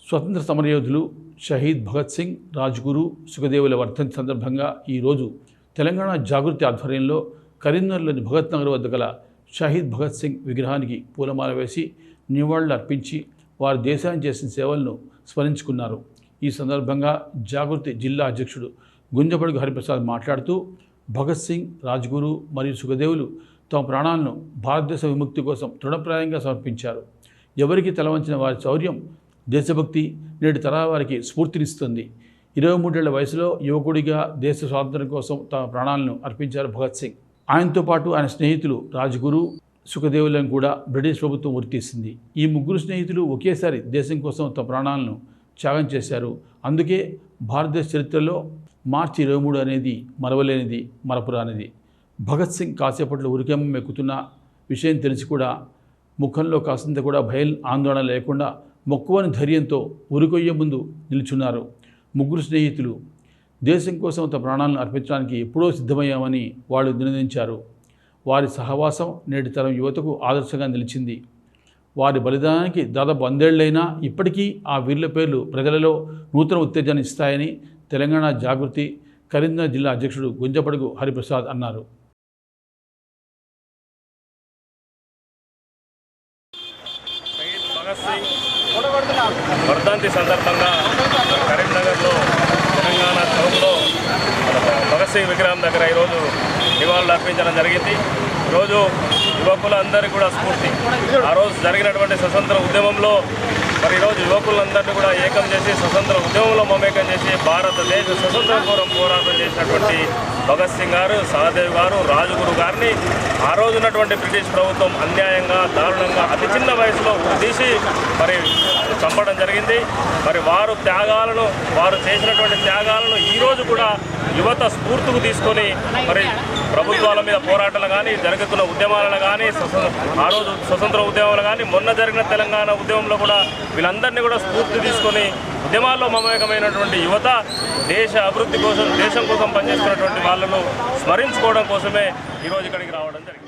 స్వతంత్ర సమరయోధులు షహీద్ భగత్ సింగ్, రాజ్గురు, సుఖదేవుల వర్ధంతి సందర్భంగా ఈరోజు తెలంగాణ జాగృతి ఆధ్వర్యంలో కరీంనగర్లోని భగత్ నగర్ వద్ద గల షహీద్ భగత్ సింగ్ విగ్రహానికి పూలమాల వేసి నివాళులు అర్పించి వారు దేశానికి చేసిన సేవలను స్మరించుకున్నారు. ఈ సందర్భంగా జాగృతి జిల్లా అధ్యక్షుడు గుంజపడుగు హరిప్రసాద్ మాట్లాడుతూ భగత్ సింగ్, రాజ్గురు మరియు సుఖదేవులు తమ ప్రాణాలను భారతదేశ విముక్తి కోసం దృఢప్రాయంగా సమర్పించారు. ఎవరికి తలవంచిన వారి శౌర్యం, దేశభక్తి నేటి తరాల వారికి స్ఫూర్తినిస్తుంది. 23 ఏళ్ల వయసులో యువకుడిగా దేశ స్వాతంత్ర్యం కోసం తమ ప్రాణాలను అర్పించారు భగత్ సింగ్. ఆయనతో పాటు ఆయన స్నేహితులు రాజ్గురు, సుఖదేవులను కూడా బ్రిటిష్ ప్రభుత్వం ఉరితీసింది. ఈ ముగ్గురు స్నేహితులు ఒకేసారి దేశం కోసం తమ ప్రాణాలను త్యాగం చేశారు. అందుకే భారతదేశ చరిత్రలో మార్చి 23 అనేది మరవలేనిది, మరపురానిది. భగత్ సింగ్ కాసేపట్లో ఉరికెమ్మం ఎక్కుతున్న విషయం తెలిసి కూడా ముఖంలో కాసింత కూడా భయం, ఆందోళన లేకుండా మొక్కువని ధైర్యంతో ఉరికొయ్య ముందు నిల్చున్నారు. ముగ్గురు స్నేహితులు దేశం కోసం తమ ప్రాణాలను అర్పించడానికి ఎప్పుడో సిద్ధమయ్యామని వాళ్ళు నినదించారు. వారి సహవాసం నేటి తరం యువతకు ఆదర్శంగా నిలిచింది. వారి బలిదానానికి దాదాపు 100 ఏళ్లైనా ఇప్పటికీ ఆ వీరుల పేర్లు ప్రజలలో నూతన ఉత్తేజాన్ని ఇస్తాయని తెలంగాణ జాగృతి కరీంనగర్ జిల్లా అధ్యక్షుడు గుంజపడుగు హరిప్రసాద్ అన్నారు. భగత్ సింగ్ వర్ధంతి సందర్భంగా కరీంనగర్లో తెలంగాణ చౌక్లో భగత్ సింగ్ విగ్రహం దగ్గర ఈరోజు నివాళులు అర్పించడం జరిగింది. ఈరోజు యువకులందరికీ కూడా స్ఫూర్తి. ఆ రోజు జరిగినటువంటి స్వతంత్ర ఉద్యమంలో మరి ఈరోజు యువకులందరినీ కూడా ఏకం చేసి స్వతంత్ర ఉద్యమంలో మమేకం చేసి భారతదేశ స్వతంత్రం కోసం పోరాటం చేసినటువంటి భగత్ సింగ్ గారు, సహదేవ్ గారు, రాజ్గురు గారిని ఆ రోజున్నటువంటి బ్రిటిష్ ప్రభుత్వం అన్యాయంగా, దారుణంగా అతి చిన్న వయసులో తీసి మరి చంపడం జరిగింది. మరి వారు చేసినటువంటి త్యాగాలను ఈరోజు కూడా యువత స్ఫూర్తికి తీసుకొని మరి ప్రభుత్వాల మీద పోరాటాలు కానీ, జరుగుతున్న ఉద్యమాలను కానీ, ఆ రోజు స్వతంత్ర ఉద్యమాలు కానీ, మొన్న జరిగిన తెలంగాణ ఉద్యమంలో కూడా వీళ్ళందరినీ కూడా స్ఫూర్తి తీసుకొని ఉద్యమాల్లో మమేకమైనటువంటి యువత దేశ అభివృద్ధి కోసం, దేశం కోసం పనిచేస్తున్నటువంటి వాళ్ళను స్మరించుకోవడం కోసమే ఈరోజు ఇక్కడికి రావడం జరిగింది.